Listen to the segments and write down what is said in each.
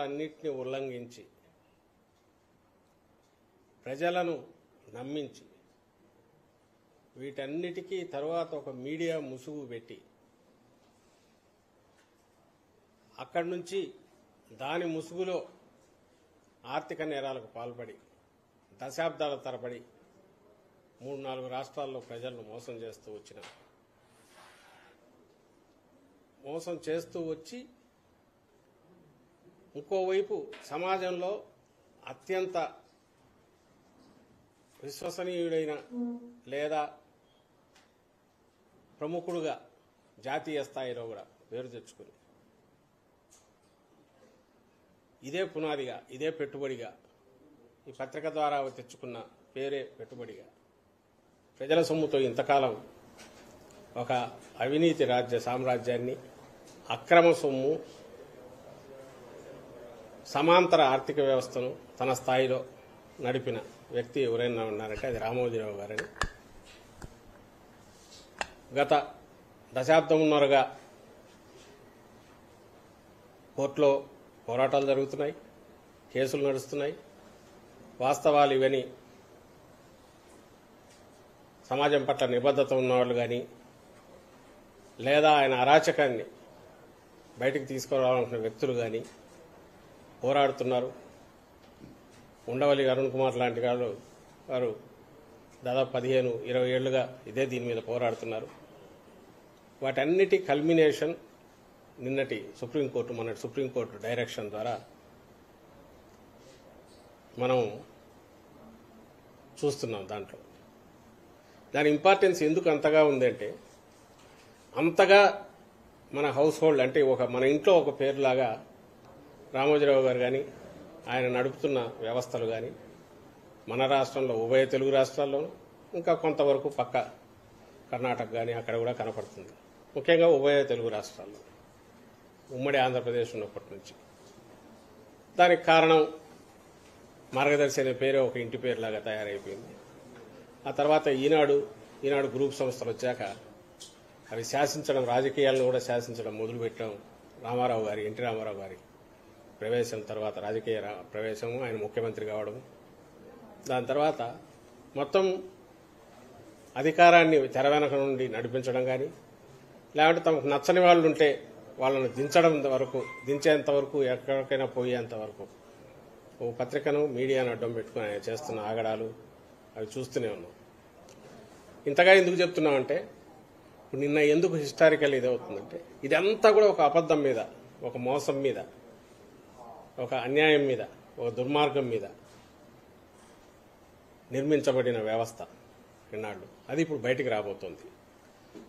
అన్నిటిని ఉల్లంఘించి ప్రజలను నమ్మించి వీటన్నిటికీ తర్వాత ఒక మీడియా ముసుగు పెట్టి అక్కడి నుంచి దాని ముసుగులో ఆర్థిక నేరాలకు పాల్పడి దశాబ్దాల తరబడి 3-4 రాష్ట్రాల్లో ప్రజలను మోసం చేస్తూ వచ్చి ఇంకోవైపు సమాజంలో అత్యంత విశ్వసనీయుడైన లేదా ప్రముఖుడుగా జాతీయ స్థాయిలో కూడా పేరు తెచ్చుకుని ఇదే పునాదిగా ఇదే పెట్టుబడిగా ఈ పత్రిక ద్వారా తెచ్చుకున్న పేరే పెట్టుబడిగా ప్రజల సొమ్ముతో ఇంతకాలం ఒక అవినీతి సామ్రాజ్యాన్ని అక్రమ సొమ్ము సమాంతర ఆర్థిక వ్యవస్థను తన స్థాయిలో నడిపిన వ్యక్తి ఎవరైనా ఉన్నారంటే అది రామోజీరావు గారని గత దశాబ్దమున్నరగా కోర్టులో పోరాటాలు జరుగుతున్నాయి, కేసులు నడుస్తున్నాయి. వాస్తవాలు ఇవని సమాజం పట్ల నిబద్ధత ఉన్నవాళ్ళు కానీ లేదా ఆయన అరాచకాన్ని బయటికి తీసుకురావాలనుకున్న వ్యక్తులు కానీ పోరాడుతున్నారు. ఉండవల్లి అరుణ్ కుమార్ లాంటి వారు దాదాపు 15-20 ఏళ్లుగా ఇదే దీని మీద పోరాడుతున్నారు. వాటన్నిటి కల్మినేషన్ మొన్నటి సుప్రీంకోర్టు డైరెక్షన్ ద్వారా మనం చూస్తున్నాం. దాంట్లో దాని ఇంపార్టెన్స్ ఎందుకు అంతగా ఉందంటే అంతగా మన హౌస్ హోల్డ్ అంటే మన ఇంట్లో ఒక పేరులాగా రామోజీరావు గారు కానీ ఆయన నడుపుతున్న వ్యవస్థలు కానీ మన రాష్ట్రంలో ఉభయ తెలుగు రాష్ట్రాల్లోనూ ఇంకా కొంతవరకు పక్క కర్ణాటక కానీ అక్కడ కూడా కనపడుతుంది. ముఖ్యంగా ఉభయ తెలుగు రాష్ట్రాల్లో ఉమ్మడి ఆంధ్రప్రదేశ్ ఉన్నప్పటి నుంచి. దానికి కారణం మార్గదర్శి అనే పేరే ఒక ఇంటి పేరులాగా తయారైపోయింది. ఆ తర్వాత ఈనాడు గ్రూప్ సంస్థలు వచ్చాక అవి శాసించడం, రాజకీయాలను కూడా శాసించడం మొదలుపెట్టడం ఎన్టీ రామారావు గారి ప్రవేశం తర్వాత రాజకీయ ప్రవేశము, ఆయన ముఖ్యమంత్రి కావడం, దాని తర్వాత మొత్తం అధికారాన్ని తెర వెనక నుండి నడిపించడం కానీ లేదంటే తమకు నచ్చని వాళ్ళు ఉంటే వాళ్ళను దించేంత వరకు ఎక్కడికైనా పోయేంత వరకు ఓ పత్రికను మీడియాను అడ్డం పెట్టుకుని ఆయన చేస్తున్న ఆగడాలు అవి చూస్తూనే ఉన్నాం. ఇంతగా ఎందుకు చెప్తున్నామంటే నిన్న ఎందుకు హిస్టారికల్ ఇదవుతుందంటే ఇదంతా కూడా ఒక అబద్ధం మీద, ఒక మోసం మీద, ఒక అన్యాయం మీద, ఒక దుర్మార్గం మీద నిర్మించబడిన వ్యవస్థ ఇన్నాళ్ళు. అది ఇప్పుడు బయటికి రాబోతోంది.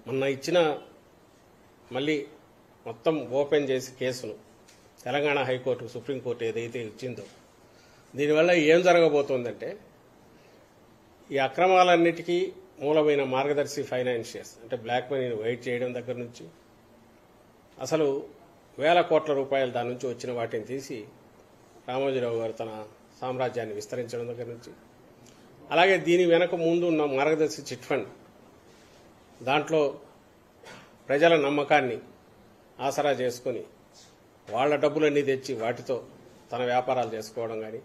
మొన్న ఇచ్చిన మళ్ళీ మొత్తం ఓపెన్ చేసి కేసును తెలంగాణ హైకోర్టు సుప్రీంకోర్టు ఏదైతే ఇచ్చిందో దీనివల్ల ఏం జరగబోతోందంటే ఈ అక్రమాలన్నిటికీ మూలమైన మార్గదర్శి ఫైనాన్షియర్స్ అంటే బ్లాక్ మనీని వైట్ చేయడం దగ్గర నుంచి అసలు వేల కోట్ల రూపాయలు దాని నుంచి వచ్చిన వాటిని తీసి రామోజీరావు గారు తన సామ్రాజ్యాన్ని విస్తరించడం దగ్గర నుంచి అలాగే దీని వెనక ముందు ఉన్న మార్గదర్శి చిట్ ఫండ్ దాంట్లో ప్రజల నమ్మకాన్ని ఆసరా చేసుకుని వాళ్ల డబ్బులన్నీ తెచ్చి వాటితో తన వ్యాపారాలు చేసుకోవడం కానీ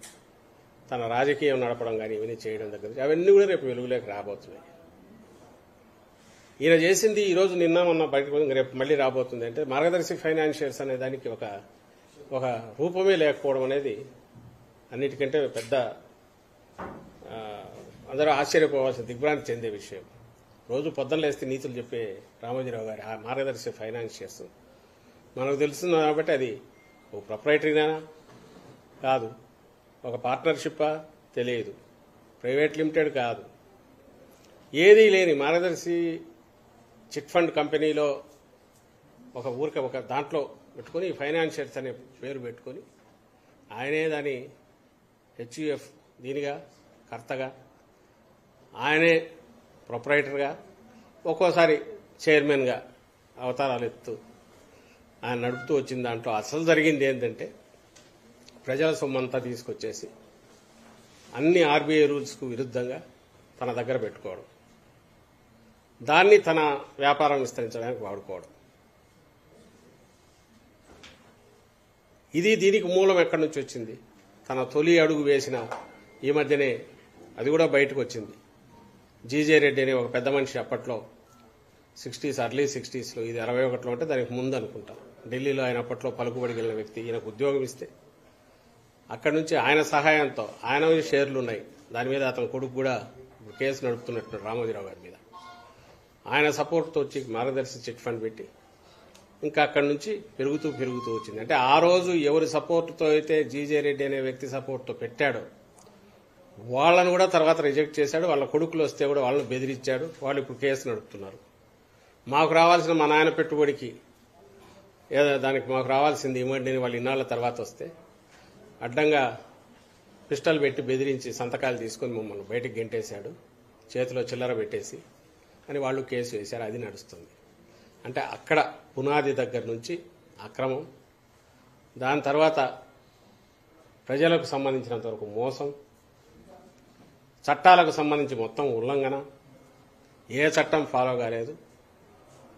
తన రాజకీయం నడపడం కానీ ఇవన్నీ చేయడం దగ్గర నుంచి అవన్నీ కూడా రేపు వెలుగులోకి రాబోతున్నాయి. ఈయన చేసింది ఈరోజు నిన్న మొన్న బయటకు రేపు మళ్లీ రాబోతుంది. అంటే మార్గదర్శి ఫైనాన్షియర్స్ అనే దానికి ఒక రూపమే లేకపోవడం అనేది అన్నిటికంటే పెద్ద అందరూ ఆశ్చర్యపోవాల్సిన దిగ్భ్రాంతి చెందే విషయం. రోజు పొద్దున్న లేస్తే నీతులు చెప్పే రామోజీరావు గారి ఆ మార్గదర్శి ఫైనాన్షియర్స్ మనకు తెలుస్తుంది కాబట్టి అది ఓ ప్రొప్రైటరీనా కాదు, ఒక పార్ట్నర్షిప్పా తెలియదు, ప్రైవేట్ లిమిటెడ్ కాదు, ఏదీ లేని మార్గదర్శి చిట్ ఫండ్ కంపెనీలో ఒక దాంట్లో పెట్టుకుని ఫైనాన్షియర్స్ అనే పేరు పెట్టుకుని ఆయనే దాని హెచ్యుఎఫ్ దీనిగా కర్తగా ఆయనే ప్రొప్రైటర్గా ఒక్కోసారి చైర్మన్గా అవతారాలు ఎత్తు ఆయన నడుపుతూ వచ్చిన దాంట్లో అసలు జరిగింది ఏంటంటే ప్రజల సొమ్మంతా తీసుకొచ్చేసి అన్ని ఆర్బీఐ రూల్స్కు విరుద్ధంగా తన దగ్గర పెట్టుకోవడం, దాన్ని తన వ్యాపారం విస్తరించడానికి వాడుకోవడం. దీనికి మూలం ఎక్కడి నుంచి వచ్చింది? తన తొలి అడుగు వేసిన ఈ మధ్యనే అది కూడా బయటకు వచ్చింది. జీజే రెడ్డి అనే ఒక పెద్ద మనిషి అప్పట్లో 60s ఎర్లీ 60sలో, ఇది 61లో అంటే దానికి ముందు అనుకుంటా, ఢిల్లీలో ఆయన అప్పట్లో పలుకుబడి వెళ్ళిన వ్యక్తి. ఈయనకు ఉద్యోగం ఇస్తే అక్కడి నుంచి ఆయన సహాయంతో, ఆయన షేర్లు ఉన్నాయి, దాని మీద అతని కొడుకు కూడా కేసు నడుపుతున్నట్టు రామోజీరావు గారి మీద. ఆయన సపోర్ట్తో వచ్చి మార్గదర్శి చిట్ ఫండ్ పెట్టి ఇంకా అక్కడి నుంచి పెరుగుతూ వచ్చింది. అంటే ఆ రోజు ఎవరి సపోర్ట్తో అయితే జీజే రెడ్డి అనే వ్యక్తి సపోర్ట్తో పెట్టాడో వాళ్ళను కూడా తర్వాత రిజెక్ట్ చేశాడు. వాళ్ళ కొడుకులు వస్తే కూడా వాళ్ళని బెదిరించాడు. వాళ్ళు ఇప్పుడు కేసు నడుపుతున్నారు. మాకు రావాల్సిన మా నాయన పెట్టుబడికి దానికి మాకు రావాల్సింది ఇవ్వండి అని వాళ్ళు ఇన్నాళ్ల తర్వాత వస్తే అడ్డంగా పిస్టల్ పెట్టి బెదిరించి సంతకాలు తీసుకొని మమ్మల్ని బయటకు గెంటేశాడు, చేతిలో చిల్లర పెట్టేసి అని వాళ్ళు కేసు వేశారు. అది నడుస్తుంది. అంటే అక్కడ పునాది దగ్గర నుంచి అక్రమం, దాని తర్వాత ప్రజలకు సంబంధించినంత వరకు మోసం, చట్టాలకు సంబంధించి మొత్తం ఉల్లంఘన, ఏ చట్టం ఫాలో కాలేదు,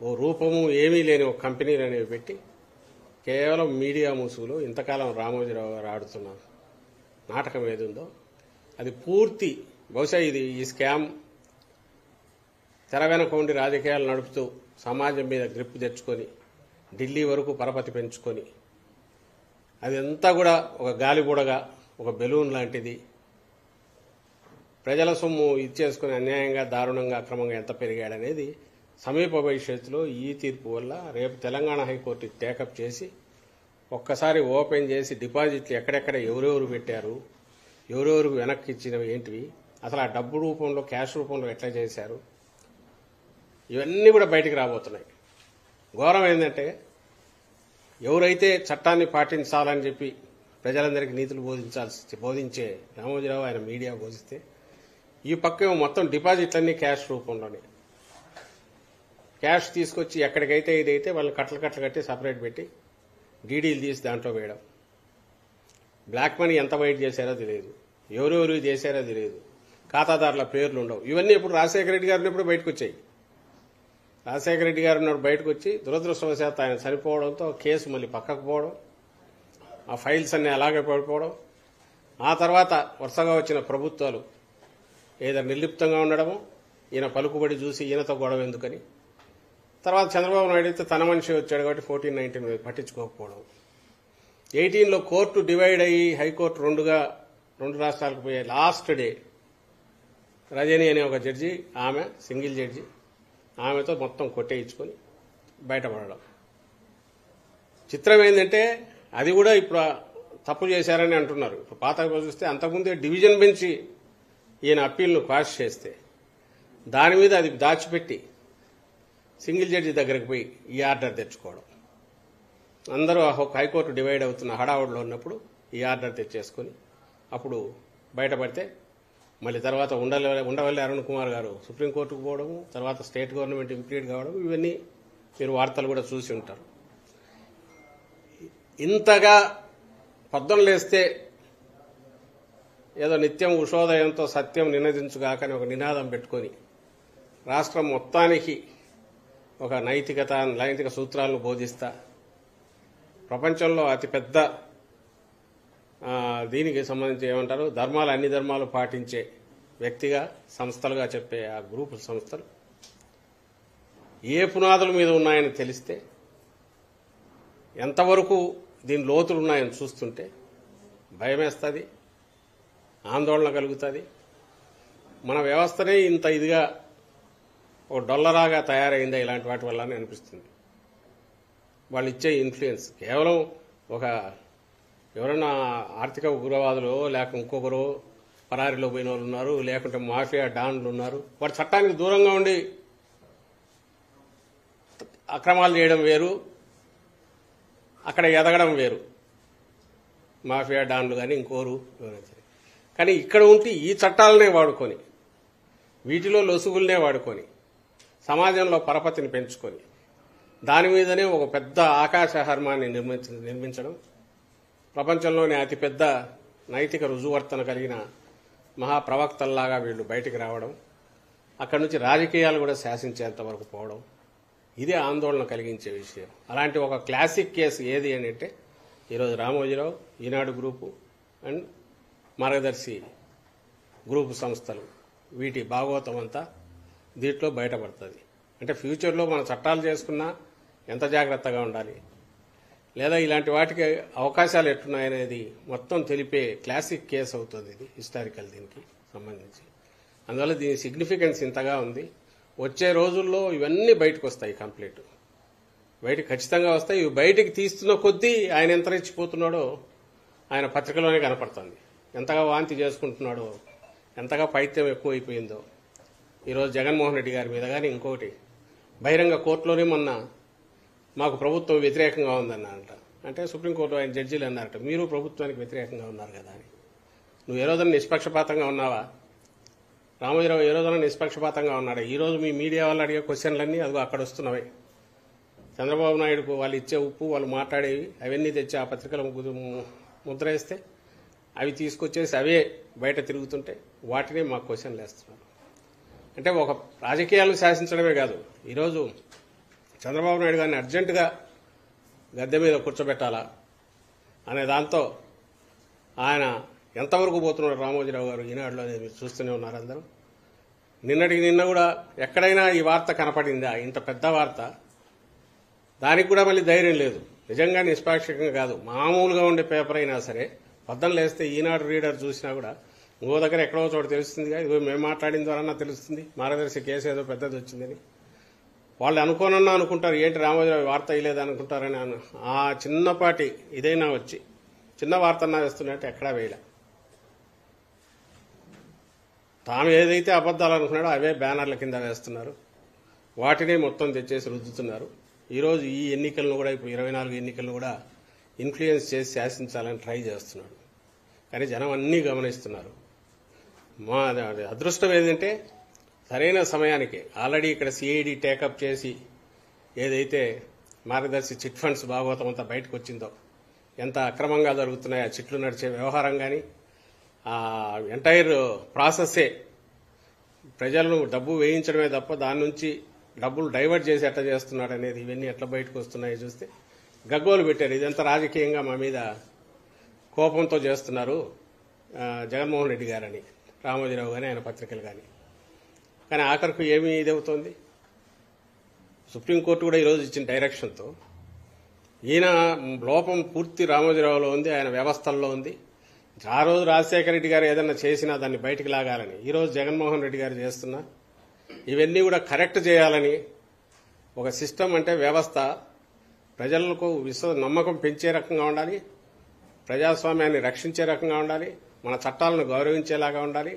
ఓ రూపము ఏమీ లేని ఒక కంపెనీలు అనేవి పెట్టి కేవలం మీడియా ముసుగులో ఇంతకాలం రామోజీరావు గారు ఆడుతున్న నాటకం ఏది ఉందో అది పూర్తి, బహుశా ఈ స్కామ్ తెర వెనక ఉండి రాజకీయాలు నడుపుతూ సమాజం మీద గ్రిప్ తెచ్చుకొని ఢిల్లీ వరకు పరపతి పెంచుకొని అదంతా కూడా ఒక గాలిబుడగా, ఒక బెలూన్ లాంటిది, ప్రజల సొమ్ము ఇచ్చేసుకుని అన్యాయంగా, దారుణంగా, అక్రమంగా ఎంత పెరిగాడనేది సమీప భవిష్యత్తులో ఈ తీర్పు వల్ల రేపు తెలంగాణ హైకోర్టు టేకప్ చేసి ఒక్కసారి ఓపెన్ చేసి డిపాజిట్లు ఎక్కడెక్కడ ఎవరెవరు పెట్టారు, ఎవరెవరికి వెనక్కి ఇచ్చినవి ఏంటివి, అసలు ఆ డబ్బు రూపంలో, క్యాష్ రూపంలో ఎట్లా చేశారు, ఇవన్నీ కూడా బయటికి రాబోతున్నాయి. ఘోరం ఏంటంటే ఎవరైతే చట్టాన్ని పాటించాలని చెప్పి ప్రజలందరికీ నీతులు బోధించే రామోజీరావు ఆయన మీడియా బోధిస్తే ఈ పక్క మొత్తం డిపాజిట్లన్నీ క్యాష్ రూపంలోనే, క్యాష్ తీసుకొచ్చి ఎక్కడికైతే ఇదైతే వాళ్ళు కట్టలు కట్టి సపరేట్ పెట్టి డీడీలు తీసి దాంట్లో వేయడం. బ్లాక్ మనీ ఎంత వైట్ చేశారో తెలియదు, ఎవరెవరు చేశారో తెలియదు, ఖాతాదారుల పేర్లు ఉండవు. ఇవన్నీ ఇప్పుడు రాజశేఖర రెడ్డి గారిని ఇప్పుడు బయటకు వచ్చాయి. రాజశేఖర రెడ్డి గారు ఉన్నాడు బయటకు వచ్చి, దురదృష్టవశాత్తు ఆయన చనిపోవడంతో కేసు మళ్ళీ పక్కకు పోవడం, ఆ ఫైల్స్ అన్నీ అలాగే పడిపోవడం, ఆ తర్వాత వరుసగా వచ్చిన ప్రభుత్వాలు ఏదో నిర్లిప్తంగా ఉండడము, ఈయన పలుకుబడి చూసి ఈయనతో గొడవ ఎందుకని, తర్వాత చంద్రబాబు నాయుడు అయితే తన మనిషి వచ్చాడు కాబట్టి 14-19 పట్టించుకోకపోవడం, 18లో కోర్టు డివైడ్ అయ్యి హైకోర్టు రెండు రాష్ట్రాలకు పోయే లాస్ట్ డే రజని అనే ఒక జడ్జి, ఆమె సింగిల్ జడ్జి, ఆమెతో మొత్తం కొట్టేయించుకొని బయటపడడం. చిత్రం ఏంటంటే అది కూడా ఇప్పుడు తప్పు చేశారని అంటున్నారు. ఇప్పుడు పాత చూస్తే అంతకుముందే డివిజన్ బెంచ్ ఈయన అప్పీల్ను క్వాష్ చేస్తే దాని మీద అది దాచిపెట్టి సింగిల్ జడ్జి దగ్గరకు పోయి ఈ ఆర్డర్ తెచ్చుకోవడం. అందరూ హైకోర్టు డివైడ్ అవుతున్న హడావుడిలో ఉన్నప్పుడు ఈ ఆర్డర్ తెచ్చేసుకుని అప్పుడు బయటపడితే మళ్ళీ తర్వాత ఉండవల్లి అరుణ్ కుమార్ గారు సుప్రీంకోర్టుకు పోవడము, తర్వాత స్టేట్ గవర్నమెంట్ ఇంప్లీడ్ కావడం, ఇవన్నీ మీరు వార్తలు కూడా చూసి ఉంటారు. ఇంతగా పొద్దున లేస్తే ఏదో నిత్యం ఉషోదయంతో సత్యం నినదించుగాకని ఒక నినాదం పెట్టుకొని రాష్ట్రం మొత్తానికి ఒక నైతిక సూత్రాలను బోధిస్తా ప్రపంచంలో అతిపెద్ద దీనికి సంబంధించి ఏమంటారు, అన్ని ధర్మాలు పాటించే వ్యక్తిగా, సంస్థలుగా చెప్పే ఆ గ్రూపు సంస్థలు ఏ పునాదుల మీద ఉన్నాయని తెలిస్తే, ఎంతవరకు దీని లోతులు ఉన్నాయని చూస్తుంటే భయమేస్తుంది, ఆందోళన కలుగుతుంది. మన వ్యవస్థనే ఇంత ఇదిగా ఒక డొల్లరాగా తయారైందా ఇలాంటి వాటి వల్ల అని అనిపిస్తుంది. వాళ్ళు ఇచ్చే ఇన్ఫ్లుయెన్స్ కేవలం ఒక ఎవరైనా ఆర్థిక ఉగ్రవాదులు లేక ఇంకొకరు పరారీలో పోయిన వాళ్ళు ఉన్నారు, లేకుంటే మాఫియా డాన్లు ఉన్నారు. వాడు చట్టానికి దూరంగా ఉండి అక్రమాలు చేయడం వేరు, అక్కడ ఎదగడం వేరు. మాఫియా డాన్లు కానీ ఇంకోరు కానీ ఇక్కడ ఉంటే ఈ చట్టాలనే వాడుకొని, వీటిలో లొసుగులనే వాడుకొని సమాజంలో పరపతిని పెంచుకొని దాని మీదనే ఒక పెద్ద ఆకాశ హర్మాన్ని నిర్మించడం, ప్రపంచంలోనే అతిపెద్ద నైతిక రుజువర్తన కలిగిన మహాప్రవక్తల్లాగా వీళ్ళు బయటికి రావడం, అక్కడి నుంచి రాజకీయాలు కూడా శాసించేంత వరకు పోవడం, ఇదే ఆందోళన కలిగించే విషయం. అలాంటి ఒక క్లాసిక్ కేసు ఏది అని అంటే ఈరోజు రామోజీరావు, ఈనాడు గ్రూపు అండ్ మార్గదర్శి గ్రూపు సంస్థలు వీటి భాగవతం అంతా దీంట్లో బయటపడుతుంది. అంటే ఫ్యూచర్లో మన చట్టాలు చేసుకున్నా ఎంత జాగ్రత్తగా ఉండాలి, లేదా ఇలాంటి వాటికి అవకాశాలు ఎట్టున్నాయనేది మొత్తం తెలిపే క్లాసిక్ కేసు అవుతుంది ఇది, హిస్టారికల్ దీనికి సంబంధించి. అందువల్ల దీని సిగ్నిఫికెన్స్ ఇంతగా ఉంది. వచ్చే రోజుల్లో ఇవన్నీ బయటకు వస్తాయి, కంప్లీట్ బయటకు ఖచ్చితంగా వస్తాయి. ఇవి బయటికి తీస్తున్న కొద్దీ ఆయన ఎంత రెచ్చిపోతున్నాడో ఆయన పత్రికలోనే కనపడుతుంది. ఎంతగా వాంతి చేసుకుంటున్నాడో, ఎంతగా పైత్యం ఎక్కువైపోయిందో. ఈరోజు జగన్మోహన్ రెడ్డి గారి మీద కానీ ఇంకొకటి బహిరంగ కోర్టులోనే మొన్న మాకు ప్రభుత్వం వ్యతిరేకంగా ఉందన్నారంట. అంటే సుప్రీంకోర్టు ఆయన జడ్జీలు అన్నారట, మీరు ప్రభుత్వానికి వ్యతిరేకంగా ఉన్నారు కదా అని. నువ్వు ఏ రోజున నిష్పక్షపాతంగా ఉన్నావా? రామోజీరావు ఏ రోజున నిష్పక్షపాతంగా ఉన్నాడు? ఈ రోజు మీ మీడియా వాళ్ళు అడిగే క్వశ్చన్లన్నీ అదిగో అక్కడ వస్తున్నవి. చంద్రబాబు నాయుడుకు వాళ్ళు ఇచ్చే ఉప్పు, వాళ్ళు మాట్లాడేవి అవన్నీ తెచ్చి ఆ పత్రికల ముద్ర వేస్తే అవి తీసుకొచ్చేసి అవే బయట తిరుగుతుంటే వాటినే మాకు క్వశ్చన్లు వేస్తున్నారు. అంటే ఒక రాజకీయాలను శాసించడమే కాదు, ఈరోజు చంద్రబాబు నాయుడు గారిని అర్జెంటుగా గద్దె మీద కూర్చోబెట్టాలా అనే దాంతో ఆయన ఎంతవరకు పోతున్నాడు రామోజీరావు గారు ఈనాడులో అనేది మీరు చూస్తూనే ఉన్నారు అందరూ. నిన్నటికి నిన్న కూడా ఎక్కడైనా ఈ వార్త కనపడిందా? ఇంత పెద్ద వార్త, దానికి కూడా మళ్ళీ ధైర్యం లేదు. నిజంగా నిష్పాక్షికంగా కాదు, మామూలుగా ఉండే పేపర్ అయినా సరే పొద్దున లేస్తే ఈనాడు రీడర్ చూసినా కూడా ఇంకో దగ్గర ఎక్కడో చోట తెలుస్తుందిగా, ఇదిగో మేము మాట్లాడిన ద్వారా తెలుస్తుంది మార్గదర్శి కేసు ఏదో పెద్దది వచ్చిందని. వాళ్ళు అనుకోనన్నా అనుకుంటారు, ఏంటి రామోజీరావు వార్త వేయలేదు అనుకుంటారని. ఆ చిన్నపాటి ఇదైనా వచ్చి చిన్న వార్త అన్నా వేస్తున్నట్టు ఎక్కడా వేయలే. తాను ఏదైతే అబద్దాలు అనుకున్నాడో అవే బ్యానర్ల కింద వేస్తున్నారు, వాటినే మొత్తం తెచ్చేసి రుద్దుతున్నారు. ఈరోజు ఈ ఎన్నికలను కూడా, ఇప్పుడు 24 ఎన్నికలను కూడా ఇన్ఫ్లుయెన్స్ చేసి శాసించాలని ట్రై చేస్తున్నాడు. కానీ జనం అన్నీ గమనిస్తున్నారు. మా అదృష్టం ఏంటంటే సరైన సమయానికి ఆల్రెడీ ఇక్కడ సిఐడి టేకప్ చేసి ఏదైతే మార్గదర్శి చిట్ ఫండ్స్ భాగవతం అంతా బయటకు వచ్చిందో, ఎంత అక్రమంగా జరుగుతున్నాయి ఆ చిట్లు నడిచే వ్యవహారం కానీ, ఆ ఎంటైర్ ప్రాసెస్సే ప్రజలను డబ్బు వేయించడమే తప్ప దాని నుంచి డబ్బులు డైవర్ట్ చేసి ఎట్లా చేస్తున్నాడు అనేది, ఇవన్నీ ఎట్లా బయటకు వస్తున్నాయో చూస్తే గగ్గోలు పెట్టారు. ఇదంతా రాజకీయంగా మా మీద కోపంతో చేస్తున్నారు జగన్మోహన్ రెడ్డి గారని, రామోజీరావు కానీ ఆయన పత్రికలు కానీ. కానీ ఆఖరికి ఏమి ఇదవుతోంది? సుప్రీంకోర్టు కూడా ఈరోజు ఇచ్చిన డైరెక్షన్తో ఈయన లోపం పూర్తి రామోజీరావులో ఉంది, ఆయన వ్యవస్థల్లో ఉంది. ఆ రోజు రాజశేఖర రెడ్డి గారు ఏదన్నా చేసినా దాన్ని బయటికి లాగాలని ఈరోజు జగన్మోహన్ రెడ్డి గారు చేస్తున్నా, ఇవన్నీ కూడా కరెక్ట్ చేయాలని ఒక సిస్టమ్ అంటే వ్యవస్థ ప్రజలకు నమ్మకం పెంచే రకంగా ఉండాలి, ప్రజాస్వామ్యాన్ని రక్షించే రకంగా ఉండాలి, మన చట్టాలను గౌరవించేలాగా ఉండాలి,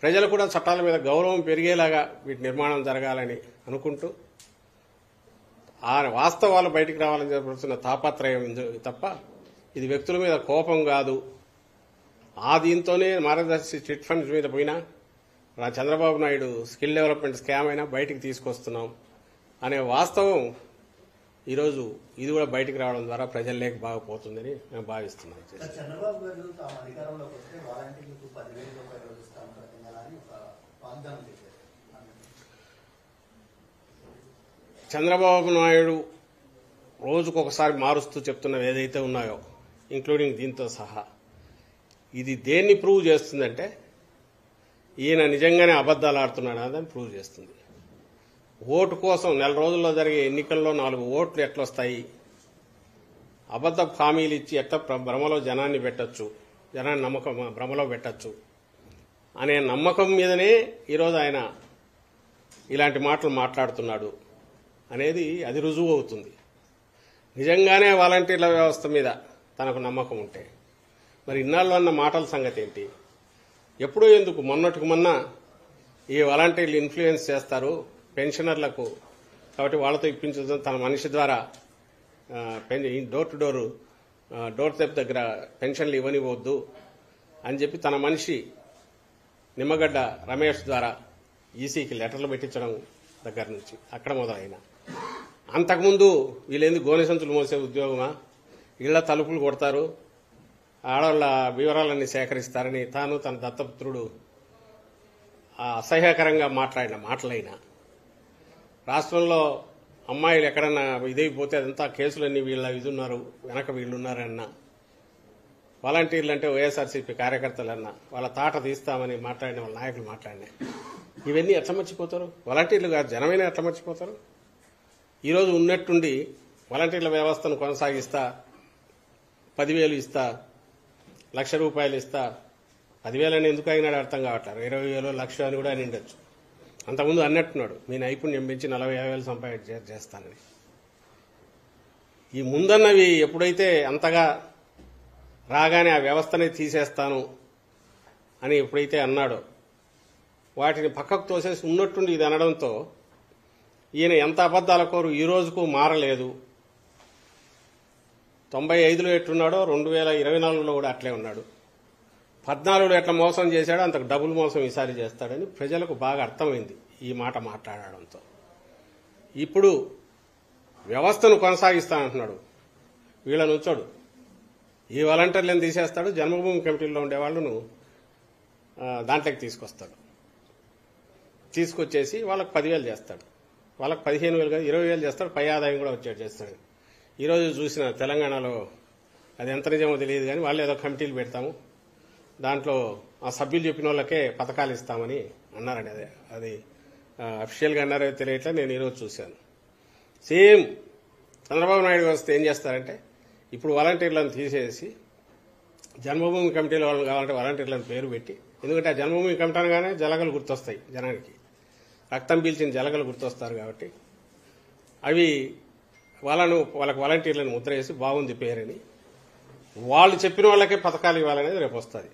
ప్రజలు కూడా చట్టాల మీద గౌరవం పెరిగేలాగా వీటి నిర్మాణం జరగాలని అనుకుంటూ ఆ వాస్తవాలు బయటికి రావాలని జరుగుతున్న తాపత్రయం తప్ప ఇది వ్యక్తుల మీద కోపం కాదు. ఆ దీంతోనే మార్గదర్శి చిట్ ఫండ్స్ మీద పోయినా, Chandrababu Naidu skill development scam అయినా బయటికి తీసుకొస్తున్నాం అనే వాస్తవం ఈరోజు ఇది కూడా బయటికి రావడం ద్వారా ప్రజల్లోకి బాగుపోతుందని మేము భావిస్తున్నాం. చంద్రబాబు గారు తాము అధికారంలోకి వస్తే వాలంటీర్లకు 10,000 రూపాయలు ఇస్తాం ప్రతి నెల అని ఒక వాగ్దానం చేశారు. చంద్రబాబు నాయుడు రోజుకొకసారి మారుస్తూ చెప్తున్నవి ఏదైతే ఉన్నాయో, ఇంక్లూడింగ్ దీంతో సహా, ఇది దేన్ని ప్రూవ్ చేస్తుందంటే ఈయన నిజంగానే అబద్దాలు ఆడుతున్నాడు అని ప్రూవ్ చేస్తుంది. ఓటు కోసం నెల రోజుల్లో జరిగే ఎన్నికల్లో 4 ఓట్లు ఎట్లొస్తాయి, అబద్ద హామీలు ఇచ్చి ఎట్లా భ్రమలో జనాన్ని పెట్టచ్చు, జనాన్ని నమ్మకం భ్రమలో పెట్టచ్చు అనే నమ్మకం మీదనే ఈరోజు ఆయన ఇలాంటి మాటలు మాట్లాడుతున్నాడు అనేది అది రుజువు అవుతుంది. నిజంగానే వాలంటీర్ల వ్యవస్థ మీద తనకు నమ్మకం ఉంటే మరి ఇన్నాళ్ళు అన్న మాటల సంగతి ఏంటి? ఎప్పుడూ ఎందుకు మొన్నటికి మొన్న ఈ వాలంటీర్లు ఇన్ఫ్లుయెన్స్ చేస్తారు పెన్షనర్లకు, కాబట్టి వాళ్ళతో ఇప్పించడం తన మనిషి ద్వారా డోర్ టు డోర్ స్టెప్ దగ్గర పెన్షన్లు ఇవ్వనివ్వద్దు అని చెప్పి తన మనిషి నిమ్మగడ్డ రమేష్ ద్వారా ఈసీకి లెటర్లు పెట్టించడం దగ్గర నుంచి అక్కడ మొదలైన, అంతకుముందు వీళ్ళేంది గోనె సంచులు మోసే ఉద్యోగమా, ఇళ్ల తలుపులు కొడతారు, ఆడవాళ్ల వివరాలన్నీ సేకరిస్తారని తాను తన దత్తపుత్రుడు అసహ్యకరంగా మాట్లాడిన మాటలైనా, రాష్ట్రంలో అమ్మాయిలు ఎక్కడన్నా ఇదైపోతే అదంతా కేసులన్నీ ఇది ఉన్నారు వెనక వీళ్ళున్నారన్న వాలంటీర్లు అంటే వైఎస్ఆర్సీపీ కార్యకర్తలన్నా వాళ్ళ తాట తీస్తామని మాట్లాడిన వాళ్ళ నాయకులు మాట్లాడినాయి. ఇవన్నీ ఎట్లా మర్చిపోతారు? వాలంటీర్లు కాదు జనమైనా ఎట్లా మర్చిపోతారు? ఈరోజు ఉన్నట్టుండి వాలంటీర్ల వ్యవస్థను కొనసాగిస్తా, 10,000 ఇస్తా, ₹1,00,000 ఇస్తా, 10,000 అని ఎందుకు అయినాడు అర్థం కావట్లేదు. 20,000 1,00,000 అని కూడా అని ఉండొచ్చు. అంతకుముందు అన్నట్టున్నాడు మీ నైపుణ్యం పెంచి 40,000 చేస్తానని. ఈ ముందన్నవి ఎప్పుడైతే అంతగా రాగానే ఆ వ్యవస్థనే తీసేస్తాను అని ఎప్పుడైతే అన్నాడో వాటిని పక్కకు తోసేసి ఉన్నట్టుండి ఇది అనడంతో ఈయన ఎంత అబద్దాల కోరు ఈ రోజుకు మారలేదు. 95లో ఎట్లున్నాడో 2024లో కూడా అట్లే ఉన్నాడు. 14లో ఎట్లా మోసం చేశాడో అంతకు డబుల్ మోసం ఈసారి చేస్తాడని ప్రజలకు బాగా అర్థమైంది ఈ మాట మాట్లాడడంతో. ఇప్పుడు వ్యవస్థను కొనసాగిస్తానంటున్నాడు. వీళ్ళని ఉంచాడు. ఈ వాలంటీర్లను తీసేస్తాడు. జన్మభూమి కమిటీలో ఉండే వాళ్ళను దాంట్లోకి తీసుకొస్తాడు. తీసుకొచ్చేసి వాళ్ళకి 10,000 చేస్తాడు. వాళ్ళకి 15,000 కాదు 20,000 చేస్తాడు. పై ఆదాయం కూడా వచ్చేట్టు చేస్తాడు. ఈరోజు చూసిన తెలంగాణలో అది ఎంత నిజమో తెలియదు కానీ వాళ్ళు ఏదో కమిటీలు పెడతాము, దాంట్లో ఆ సభ్యులు చెప్పిన వాళ్ళకే పథకాలు ఇస్తామని అన్నారండి. అది అఫీషియల్గా అన్నారో తెలియట్లే. నేను ఈరోజు చూశాను. సేమ్ చంద్రబాబు నాయుడు వస్తే ఏం చేస్తారంటే ఇప్పుడు వాలంటీర్లను తీసేసి జన్మభూమి కమిటీల వాళ్ళు కావాలంటే వాలంటీర్లను పేరు పెట్టి, ఎందుకంటే ఆ జన్మభూమి కమిటీ అనగానే జలగలు గుర్తొస్తాయి జనానికి, రక్తం పీల్చిన జలగలు గుర్తొస్తారు కాబట్టి అవి వాళ్ళకి వాలంటీర్లను ముద్ర వేసి బాగుంది పేరని వాళ్ళు చెప్పిన వాళ్ళకే పథకాలు ఇవ్వాలనేది రేపు వస్తుంది.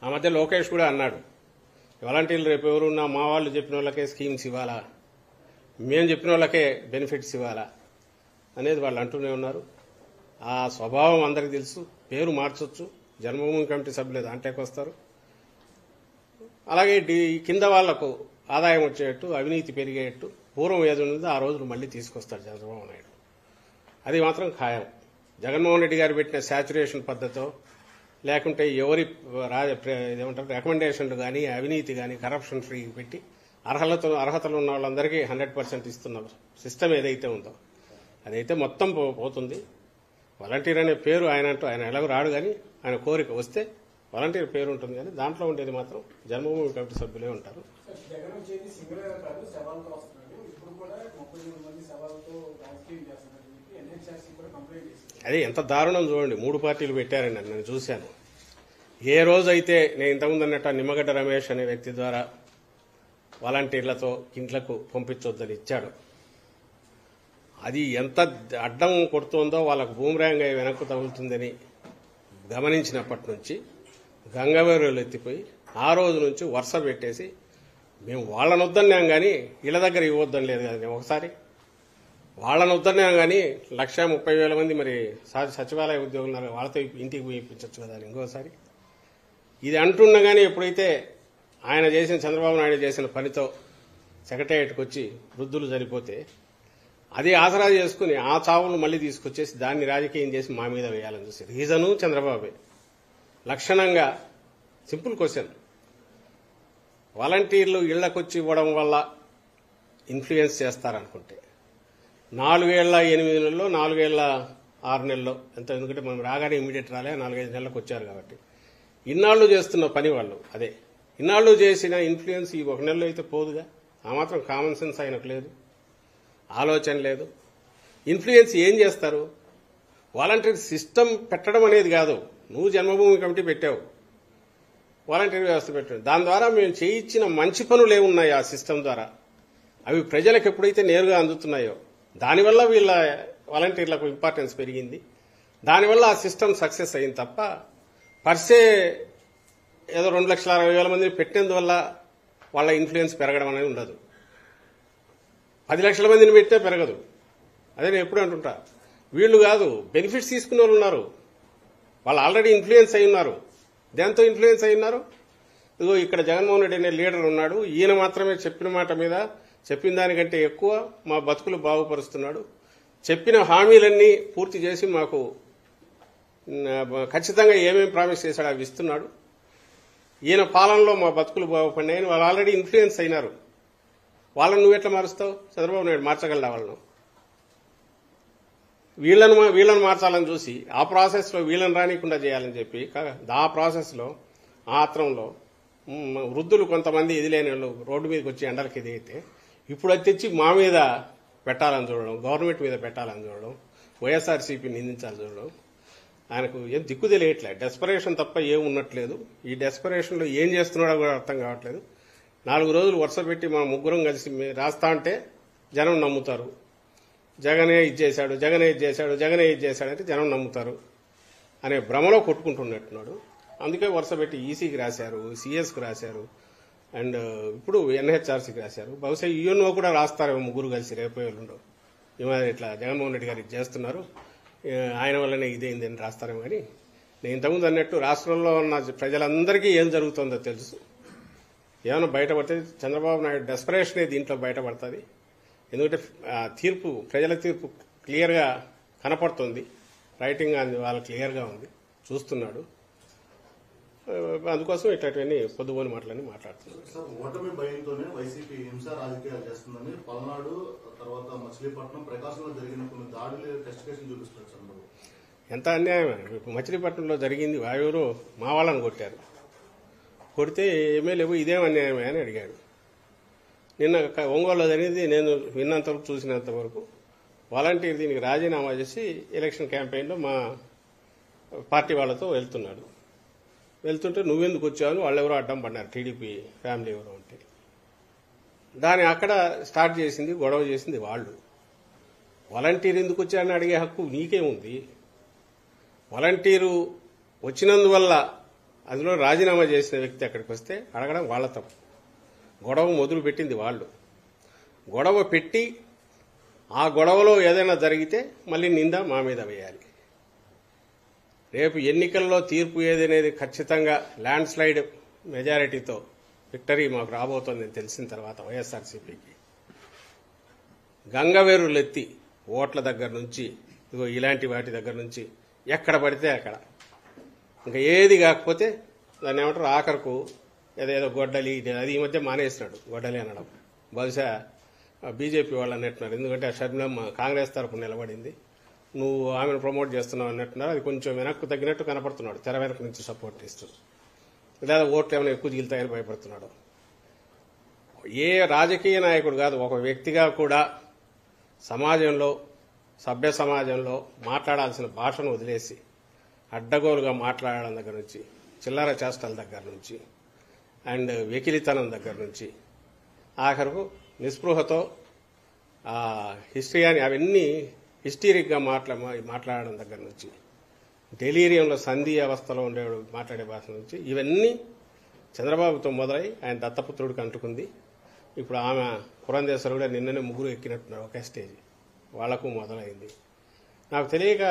ఆ మధ్య లోకేష్ కూడా అన్నాడు వాలంటీర్లు రేపు ఎవరున్నా మా వాళ్ళు చెప్పిన వాళ్ళకే స్కీమ్స్ ఇవ్వాలా, మేము చెప్పిన వాళ్ళకే బెనిఫిట్స్ ఇవ్వాలా అనేది వాళ్ళు అంటూనే ఉన్నారు. ఆ స్వభావం అందరికీ తెలుసు. పేరు మార్చొచ్చు, జన్మభూమి కమిటీ సభ్యులు దాంట్లోకి వస్తారు. అలాగే కింద వాళ్లకు ఆదాయం వచ్చేటట్టు, అవినీతి పెరిగేటట్టు పూర్వం ఏది ఉన్నదో ఆ రోజులు మళ్లీ తీసుకొస్తాడు చంద్రబాబు నాయుడు. అది మాత్రం ఖాయం. జగన్మోహన్ రెడ్డి గారు పెట్టిన శాచ్యురేషన్ పద్ధతో లేకుంటే ఎవరి ఏమంటారు రికమెండేషన్లు కానీ అవినీతి కానీ కరప్షన్ ఫ్రీ పెట్టి అర్హతలు ఉన్న వాళ్ళందరికీ 100% ఇస్తున్న సిస్టమ్ ఏదైతే ఉందో అదైతే మొత్తం పోతుంది. వాలంటీర్ అనే పేరు ఆయన ఎలాగో రాడు కానీ ఆయన కోరిక వస్తే వాలంటీర్ పేరు ఉంటుంది కానీ దాంట్లో ఉండేది మాత్రం జన్మభూమి కమిటీ సభ్యులే ఉంటారు. అదే ఎంత దారుణం చూడండి. 3 పార్టీలు పెట్టారండి. నేను చూశాను. ఏ రోజైతే నేను ఇంతకుముందు అన్నట్టు నిమ్మగడ్డ రమేష్ అనే వ్యక్తి ద్వారా వాలంటీర్లతో ఇంట్లకు పంపించొద్దని ఇచ్చాడు, అది ఎంత అడ్డం కొడుతుందో వాళ్ళకు బూమరాంగ్ వెనక్కు తగులుతుందని గమనించినప్పటి నుంచి గంగవేరులు ఎత్తిపోయి ఆ రోజు నుంచి వరుస పెట్టేసి మేము వాళ్ళని వద్దన్నాం కానీ ఇళ్ల దగ్గర ఇవ్వద్దని లేదు కదా. మేము ఒకసారి వాళ్ళని వద్దన్నాం కానీ 1,30,000 మంది మరి సచివాలయ ఉద్యోగులు వాళ్ళతో ఇంటికి పోయి ఇప్పించవచ్చు కదా అని ఇంకోసారి ఇది అంటున్నా కానీ ఎప్పుడైతే ఆయన చేసిన చంద్రబాబు నాయుడు చేసిన పనితో సెక్రటేరియట్కి వచ్చి వృద్ధులు చనిపోతే అది ఆసరా చేసుకుని ఆ చావులు మళ్లీ తీసుకొచ్చేసి దాన్ని రాజకీయం చేసి మా మీద వేయాలని చూసి రీజను చంద్రబాబే. లక్షణంగా సింపుల్ క్వశ్చన్, వాలంటీర్లు ఇళ్లకొచ్చి ఇవ్వడం వల్ల ఇన్ఫ్లుయెన్స్ చేస్తారనుకుంటే 4 ఏళ్ల 8 నెలల్లో 4 ఏళ్ల 6 నెలల్లో ఎంత, ఎందుకంటే మనం రాగానే ఇమీడియట్ రాలే 4-5 నెలలకు వచ్చారు కాబట్టి ఇన్నాళ్లు చేస్తున్న పని వాళ్ళు అదే. ఇన్నాళ్లు చేసిన ఇన్ఫ్లుయెన్స్ ఈ 1 నెలలో అయితే పోదుగా. ఆ మాత్రం కామన్ సెన్స్ ఆయనకు లేదు, ఆలోచన లేదు. ఇన్ఫ్లుయెన్స్ ఏం చేస్తారు? వాలంటీర్ సిస్టమ్ పెట్టడం అనేది కాదు. నువ్వు జన్మభూమి కమిటీ పెట్టావు, వాలంటీర్ వ్యవస్థ పెట్టావు, దాని ద్వారా మేము చేయించిన మంచి పనులు ఏమున్నాయి ఆ సిస్టమ్ ద్వారా అవి ప్రజలకు ఎప్పుడైతే నేరుగా అందుతున్నాయో దానివల్ల వీళ్ళ వాలంటీర్లకు ఇంపార్టెన్స్ పెరిగింది. దానివల్ల ఆ సిస్టమ్ సక్సెస్ అయింది తప్ప పర్సే ఏదో 2,60,000 మందిని పెట్టినందువల్ల వాళ్ళ ఇన్ఫ్లుయెన్స్ పెరగడం అనేది ఉండదు. 10 లక్షల మందిని పెట్టే పెరగదు. అదే నేను ఎప్పుడు అంటుంటా, వీళ్ళు కాదు బెనిఫిట్స్ తీసుకునే వాళ్ళు ఉన్నారు, వాళ్ళు ఆల్రెడీ ఇన్ఫ్లుయెన్స్ అయి ఉన్నారు. దేంతో ఇన్ఫ్లుయెన్స్ అయి ఉన్నారు? ఇదిగో ఇక్కడ జగన్మోహన్ రెడ్డి అనే లీడర్ ఉన్నాడు, ఈయన మాత్రమే చెప్పిన మాట మీద చెప్పిన దానికంటే ఎక్కువ మా బతుకులు బాగుపరుస్తున్నాడు, చెప్పిన హామీలన్నీ పూర్తి చేసి మాకు ఖచ్చితంగా ఏమేమి ప్రామిస్ చేశాడో అవి ఇస్తున్నాడు, ఈయన పాలనలో మా బతుకులు బాగుపడినాయని వాళ్ళు ఆల్రెడీ ఇన్ఫ్లుయెన్స్ అయినారు. వాళ్ళని నువ్వు ఎట్లా మారుస్తావు? చంద్రబాబు నాయుడు మార్చగలడా వాళ్ళను? వీళ్ళని మార్చాలని చూసి ఆ ప్రాసెస్లో వీళ్ళని రానికుండా చేయాలని చెప్పి ఆ ప్రాసెస్లో ఆ ఆత్రంలో వృద్ధులు కొంతమంది ఇది లేని వాళ్ళు రోడ్డు మీదకి వచ్చి ఎండలకి ఎదిగితే ఇప్పుడు అది తెచ్చి మా మీద పెట్టాలని చూడడం, గవర్నమెంట్ మీద పెట్టాలని చూడడం, వైఎస్ఆర్సీపీ నిందించాలని చూడడం ఆయనకు ఏం దిక్కు తెలియట్లేదు. డెస్పరేషన్ తప్ప ఏం ఉన్నట్లేదు. ఈ డెస్పరేషన్లో ఏం చేస్తున్నాడో కూడా అర్థం కావట్లేదు. 4 రోజులు వరుస పెట్టి మనం ముగ్గురం కలిసి రాస్తా అంటే జనం నమ్ముతారు. జగనే ఇది చేశాడు, జగనే ఇది చేశాడు, జగనే ఇది చేశాడంటే జనం నమ్ముతారు అనే భ్రమలో కొట్టుకుంటున్నట్టున్నాడు. అందుకే వరుస పెట్టి ఈసీకి రాశారు, సిఎస్కి రాశారు, అండ్ ఇప్పుడు ఎన్హెచ్ఆర్సీకి రాశారు. బహుశా యూఎన్ఓ కూడా రాస్తారేమో ముగ్గురు కలిసి రేపు ఎల్లుండో. ఈ మాదిరి ఇట్లా జగన్మోహన్ రెడ్డి గారు ఇది చేస్తున్నారు, ఆయన వల్లనే ఇదేందని రాస్తారేమో. కానీ నేను ఇంతకుముందు అన్నట్టు రాష్ట్రంలో ఉన్న ప్రజలందరికీ ఏం జరుగుతుందో తెలుసు. ఏమైనా బయటపడితే చంద్రబాబు నాయుడు డెస్పరేషనే దీంట్లో బయటపడుతుంది. ఎందుకంటే తీర్పు, ప్రజల తీర్పు క్లియర్గా కనపడుతుంది. రైటింగ్ అది వాళ్ళ క్లియర్గా ఉంది, చూస్తున్నాడు. అందుకోసం ఇట్లాంటివన్నీ పొద్దుపోని మాటలన్నీ మాట్లాడుతున్నారు. సార్, ఓటమి భయంతోనే వైసీపీ హింస రాజకీయాలు చేస్తుందని పల్నాడు, తర్వాత మచిలీపట్నం, ప్రకాశంలో జరిగిన కొన్ని దాడులు టెస్ట్ కేసులు చూపిస్తారు చంద్రబాబు. ఎంత అన్యాయం! ఇప్పుడు మచిలీపట్నంలో జరిగింది, ఎవరు మా వాళ్ళని కొట్టారు. కొడితే ఎమ్మెల్యే ఇదేం అన్యాయమే అని అడిగాడు. నిన్న ఒంగోలులో జరిగింది, నేను విన్నంతవరకు చూసినంత వరకు వాలంటీర్ దీనికి రాజీనామా చేసి ఎలక్షన్ క్యాంపెయిన్లో మా పార్టీ వాళ్ళతో వెళ్తున్నాడు. వెళ్తుంటే నువ్వెందుకు వచ్చావని వాళ్ళెవరో అడ్డం పడినారు, టీడీపీ ఫ్యామిలీ ఎవరో అంటే. దాన్ని అక్కడ స్టార్ట్ చేసింది, గొడవ చేసింది వాళ్ళు. వాలంటీర్ ఎందుకు వచ్చారని అడిగే హక్కు నీకేముంది? వాలంటీరు వచ్చినందువల్ల అందులో రాజీనామా చేసిన వ్యక్తి అక్కడికి వస్తే అడగడం వాళ్ళ తప్పు. గొడవ మొదలు పెట్టింది వాళ్ళు. గొడవ పెట్టి ఆ గొడవలో ఏదైనా జరిగితే మళ్ళీ నింద మా మీద వేయాలి. రేపు ఎన్నికల్లో తీర్పు ఏదనేది ఖచ్చితంగా ల్యాండ్ స్లైడ్ మెజారిటీతో విక్టరీ మాకు రాబోతోందని తెలిసిన తర్వాత వైఎస్ఆర్సీపీకి గంగవేరులెత్తి ఓట్ల దగ్గర నుంచి ఇలాంటి వాటి దగ్గర నుంచి ఎక్కడ పడితే అక్కడ ఇంకా ఏది కాకపోతే దాన్ని ఏమంటారు ఆఖరకు ఏదేదో గొడ్డలి, అది ఈ మధ్య మానేసినాడు గొడ్డలి అనడం. బహుశా బీజేపీ వాళ్ళు అన్నట్టున్నారు. ఎందుకంటే ఆ షర్మిలమ్మ కాంగ్రెస్ తరఫున నిలబడింది, నువ్వు ఆమెను ప్రమోట్ చేస్తున్నావు అన్నట్టున్నారు. అది కొంచెం వెనక్కు తగ్గినట్టు కనపడుతున్నాడు, తెర వెనక నుంచి సపోర్ట్ ఇస్తూ. లేదా ఓట్లు ఏమైనా ఎక్కువ దిగులుతాయని భయపడుతున్నాడు. ఏ రాజకీయ నాయకుడు కాదు, ఒక వ్యక్తిగా కూడా సమాజంలో, సభ్య సమాజంలో మాట్లాడాల్సిన భాషను వదిలేసి అడ్డగోలుగా మాట్లాడడం దగ్గర నుంచి, చిల్లర చేష్టల దగ్గర నుంచి, అండ్ వెకిలితనం దగ్గర నుంచి, ఆఖరుకు నిస్పృహతో హిస్టరీ అని అవన్నీ హిస్టీరిక్గా మాట్లాడడం దగ్గర నుంచి, డెలీరియంలో సంధి అవస్థలో ఉండేవాడు మాట్లాడే భాష నుంచి, ఇవన్నీ చంద్రబాబుతో మొదలై ఆయన దత్తపుత్రుడికి అంటుకుంది. ఇప్పుడు ఆమె పురంధేశ్వరు కూడా నిన్ననే ముగ్గురు ఎక్కినట్టున్నారు ఒకే స్టేజ్, వాళ్లకు మొదలైంది. నాకు తెలియక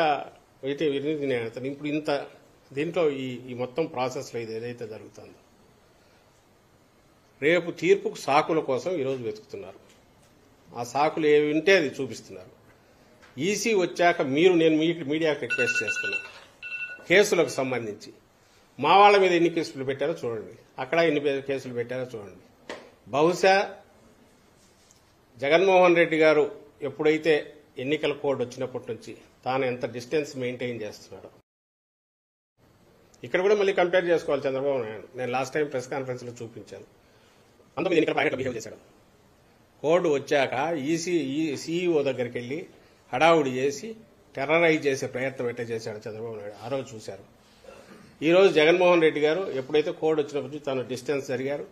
ఇప్పుడు ఇంత దీంట్లో ఈ మొత్తం ప్రాసెస్లో ఇది ఏదైతే జరుగుతుందో, రేపు తీర్పుకు సాకుల కోసం ఈరోజు వెతుకుతున్నారు. ఆ సాకులు ఏవి ఉంటే అది చూపిస్తున్నారు. ఈసీ వచ్చాక నేను మీడియాకు రిక్వెస్ట్ చేస్తున్నా, కేసులకు సంబంధించి మా వాళ్ళ మీద ఎన్ని కేసులు పెట్టారో చూడండి, అక్కడ ఎన్ని కేసులు పెట్టారో చూడండి. బహుశా జగన్మోహన్ రెడ్డి గారు ఎప్పుడైతే ఎన్నికల కోడ్ వచ్చినప్పటి నుంచి తాను ఎంత డిస్టెన్స్ మెయింటైన్ చేస్తున్నాడో ఇక్కడ కూడా మళ్ళీ కంపేర్ చేసుకోవాలి చంద్రబాబు నాయుడు. నేను లాస్ట్ టైం ప్రెస్ కాన్ఫరెన్స్ లో చూపించాను. 19 ఎన్నికల ప్యాకెట్ బిహేవ్ చేశాడు. కోడ్ వచ్చాక సీఈఓ దగ్గరికి వెళ్లి హడావుడి చేసి టెర్రరైజ్ చేసే ప్రయత్నం ఎట్లా చేశాడు చంద్రబాబు నాయుడు, ఆ రోజు చూశారు. ఈ రోజు జగన్మోహన్ రెడ్డి గారు ఎప్పుడైతే కోడ్ వచ్చినప్పుడు తాను డిస్టెన్స్ జరిగారు.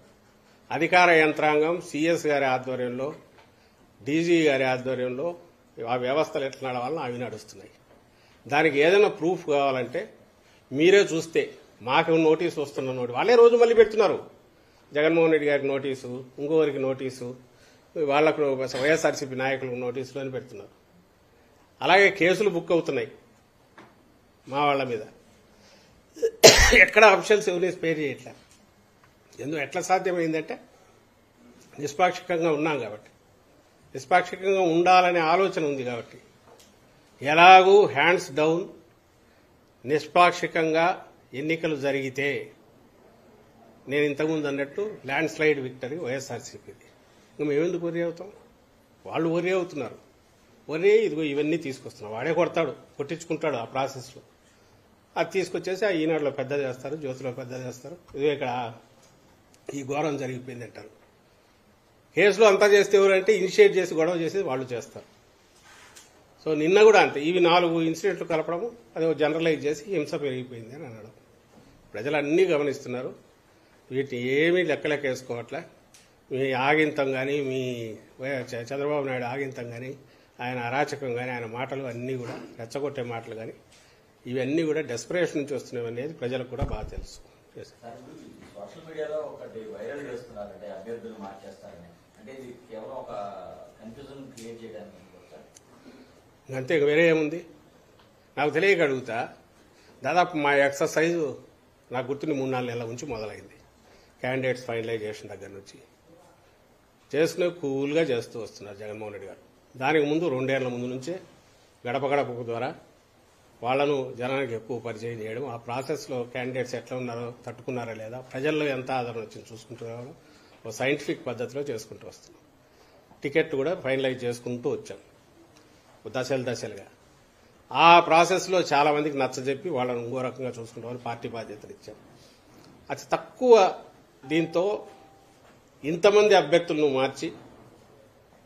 అధికార యంత్రాంగం సిఎస్ గారి ఆధ్వర్యంలో, డీజీ గారి ఆధ్వర్యంలో ఆ వ్యవస్థలు ఎట్లా నడవాలని అవి నడుస్తున్నాయి. దానికి ఏదైనా ప్రూఫ్ కావాలంటే మీరే చూస్తే, మాకు నోటీసు వస్తున్న వాళ్ళే రోజు మళ్ళీ పెడుతున్నారు. జగన్మోహన్ రెడ్డి గారికి నోటీసు, ఇంకోరికి నోటీసు, వాళ్లకు వైఎస్ఆర్సీపీ నాయకులకు నోటీసులు అని పెడుతున్నారు. అలాగే కేసులు బుక్ అవుతున్నాయి మా వాళ్ల మీద. ఎక్కడ అఫీషియల్స్ ఎవరిని స్పేర్ చేయట్లే. ఎట్లా సాధ్యమైందంటే నిష్పాక్షికంగా ఉన్నాం కాబట్టి, నిష్పాక్షికంగా ఉండాలనే ఆలోచన ఉంది కాబట్టి, ఎలాగూ హ్యాండ్స్ డౌన్ నిష్పాక్షికంగా ఎన్నికలు జరిగితే నేను ఇంతకుముందు అన్నట్టు ల్యాండ్ స్లైడ్ విక్టరీ వైఎస్ఆర్సీపీది. ఇంకా మేమెందుకు వర్రీ అవుతాం? వాళ్ళు వర్రీ అవుతున్నారు. వర్రీ ఇదిగో ఇవన్నీ తీసుకొస్తున్నాం, వాడే కొడతాడు, కొట్టించుకుంటాడు ఆ ప్రాసెస్లో. అది తీసుకొచ్చేసి ఆ ఈనాడులో పెద్ద చేస్తారు, జ్యోతిలో పెద్ద చేస్తారు. ఇదిగో ఇక్కడ ఈ ఘోరం జరిగిపోయింది అంటారు. కేసులో అంతా చేస్తే ఎవరంటే ఇనిషియేట్ చేసి గొడవ చేసి వాళ్ళు చేస్తారు. సో నిన్న కూడా అంతే, ఇవి 4 ఇన్సిడెంట్లు కలపడము, అది జనరలైజ్ చేసి హింస పెరిగిపోయింది అని అనడం. ప్రజలు అన్నీ గమనిస్తున్నారు, వీటిని ఏమీ లెక్కలేకేసుకోవట్లే. మీ ఆగింతం కానీ, మీ చంద్రబాబు నాయుడు ఆగింతం కానీ, ఆయన అరాచకం కానీ, ఆయన మాటలు అన్నీ కూడా రెచ్చగొట్టే మాటలు కానీ, ఇవన్నీ కూడా డెస్పరేషన్ నుంచి వస్తున్నవి అనేది ప్రజలకు కూడా బాగా తెలుసు. సోషల్ మీడియాలో ఒకటి వైరల్ చేస్తున్నారంటే అభ్యర్థులు మార్చేస్తారని, అంటే ఇది కేవలం ఒక కన్ఫ్యూజన్ క్రియేట్ చేయడానికి అంతే, వేరే ఏముంది? నాకు తెలియక అడుగుతా, దాదాపు మా ఎక్సర్సైజు నాకు గుర్తుని 3-4 నెలల నుంచి మొదలైంది. క్యాండిడేట్స్ ఫైనలైజేషన్ దగ్గర నుంచి చేసుకునే కూల్గా చేస్తూ వస్తున్నారు జగన్మోహన్ రెడ్డి గారు. దానికి ముందు 2 ఏళ్ల ముందు నుంచే గడప గడప ద్వారా వాళ్లను జనానికి ఎక్కువ పరిచయం చేయడం, ఆ ప్రాసెస్లో క్యాండిడేట్స్ ఎట్లా ఉన్నారో, తట్టుకున్నారా లేదా, ప్రజల్లో ఎంత ఆదరణ వచ్చింది చూసుకుంటూ రావడం, ఒక సైంటిఫిక్ పద్ధతిలో చేసుకుంటూ వస్తున్నాం. టికెట్ కూడా ఫైనలైజ్ చేసుకుంటూ వచ్చాం దశలుగా. ఆ ప్రాసెస్లో చాలా మందికి నచ్చజెప్పి వాళ్ళని ఇంకో రకంగా చూసుకుంటామని పార్టీ బాధ్యతలు ఇచ్చాం. అతి తక్కువ దీంతో ఇంతమంది అభ్యర్థులను మార్చి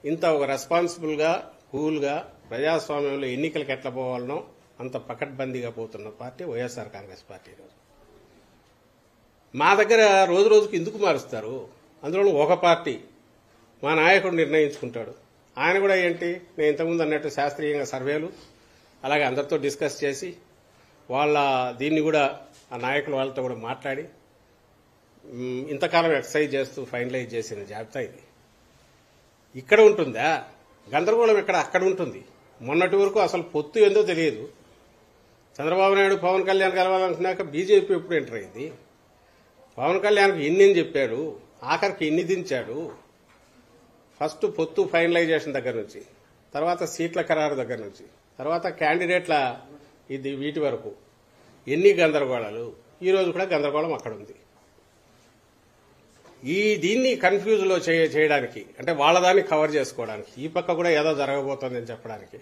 ఇంత ఒక రెస్పాన్సిబుల్గా, కూల్గా ప్రజాస్వామ్యంలో ఎన్నికలకు ఎట్లా పోవాలనో అంత పకడ్బందీగా పోతున్న పార్టీ వైఎస్ఆర్ కాంగ్రెస్ పార్టీ. మా దగ్గర రోజు రోజుకు ఎందుకు మారుస్తారు? అందులో ఒక పార్టీ మా నాయకుడు నిర్ణయించుకుంటాడు. ఆయన కూడా ఏంటి, నేను ఇంతకుముందు అన్నట్టు శాస్త్రీయంగా సర్వేలు అలాగే అందరితో డిస్కస్ చేసి వాళ్ళ దీన్ని కూడా ఆ నాయకుల వాళ్ళతో కూడా మాట్లాడి ఇంతకాలం ఎక్సర్సైజ్ చేస్తూ ఫైనలైజ్ చేసిన జాబితా ఇది. ఇక్కడ ఉంటుందా గందరగోళం? ఇక్కడ అక్కడ ఉంటుంది. మొన్నటి వరకు అసలు పొత్తు ఏందో తెలియదు. చంద్రబాబు నాయుడు పవన్ కళ్యాణ్ కలవాలనుకున్నాక బీజేపీ ఎప్పుడు ఎంటర్ అయింది? పవన్ కళ్యాణ్కి ఎన్ని చెప్పాడు, ఆఖరికి ఎన్ని దించాడు. ఫస్ట్ పొత్తు ఫైనలైజేషన్ దగ్గర నుంచి, తర్వాత సీట్ల ఖరారు దగ్గర నుంచి, తర్వాత క్యాండిడేట్ల వీటి వరకు ఎన్ని గందరగోళాలు. ఈ రోజు కూడా గందరగోళం అక్కడ ఉంది. దీన్ని కన్ఫ్యూజ్లో చేయడానికి, అంటే వాళ్ళదాన్ని కవర్ చేసుకోవడానికి, ఈ పక్క కూడా ఏదో జరగబోతోందని చెప్పడానికి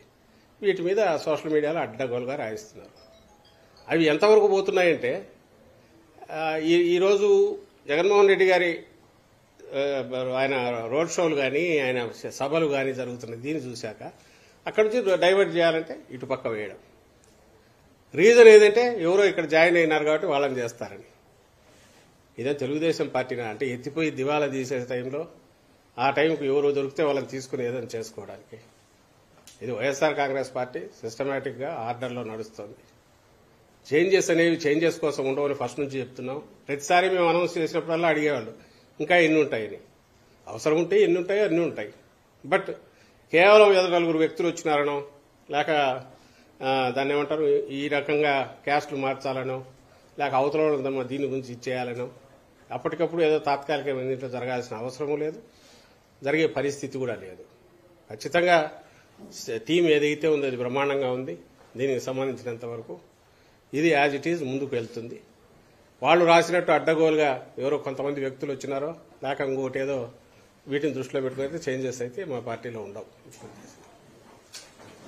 వీటి మీద సోషల్ మీడియాలో అడ్డగోలుగా రాయిస్తున్నారు. అవి ఎంతవరకు పోతున్నాయంటే, ఈరోజు జగన్మోహన్ రెడ్డి గారి ఆయన రోడ్ షోలు కానీ, ఆయన సభలు కానీ జరుగుతున్న దీన్ని చూశాక అక్కడి నుంచి డైవర్ట్ చేయాలంటే ఇటు పక్క వేయడం. రీజన్ ఏదంటే ఎవరో ఇక్కడ జాయిన్ అయినారు కాబట్టి వాళ్ళని చేస్తారని. ఇదే తెలుగుదేశం పార్టీనా అంటే ఎత్తిపోయి దివాలా తీసే టైంలో ఆ టైంకు ఎవరు దొరికితే వాళ్ళని తీసుకుని ఏదైనా చేసుకోవడానికి. ఇది వైఎస్ఆర్ కాంగ్రెస్ పార్టీ సిస్టమేటిక్గా ఆర్డర్లో నడుస్తోంది. చేంజెస్ అనేవి చేంజెస్ కోసం ఉండవని ఫస్ట్ నుంచి చెప్తున్నాం. ప్రతిసారి మేము అనౌన్స్ చేసినప్పుడల్లా అడిగేవాళ్ళు ఇంకా ఎన్ని ఉంటాయని. అవసరం ఉంటే ఎన్ని ఉంటాయో అన్ని ఉంటాయి. బట్ కేవలం ఏదో 4 వ్యక్తులు వచ్చినారనో, లేక దాన్ని ఏమంటారు ఈ రకంగా క్యాస్ట్లు మార్చాలనో, లేక అవతల దీని గురించి ఇచ్చేయాలనో, అప్పటికప్పుడు ఏదో తాత్కాలికమైన దీంట్లో జరగాల్సిన అవసరము లేదు, జరిగే పరిస్థితి కూడా లేదు. ఖచ్చితంగా టీం ఏదైతే ఉందో అది బ్రహ్మాండంగా ఉంది. దీనికి సంబంధించినంత వరకు ఇది యాజ్ ఇట్ ఈజ్ ముందుకు వెళ్తుంది. వాళ్ళు రాసినట్టు అడ్డగోలుగా ఎవరో కొంతమంది వ్యక్తులు వచ్చినారో, లేక ఇంకోటి ఏదో వీటిని దృష్టిలో పెట్టుకుని చేంజెస్ అయితే మా పార్టీలో ఉండవు.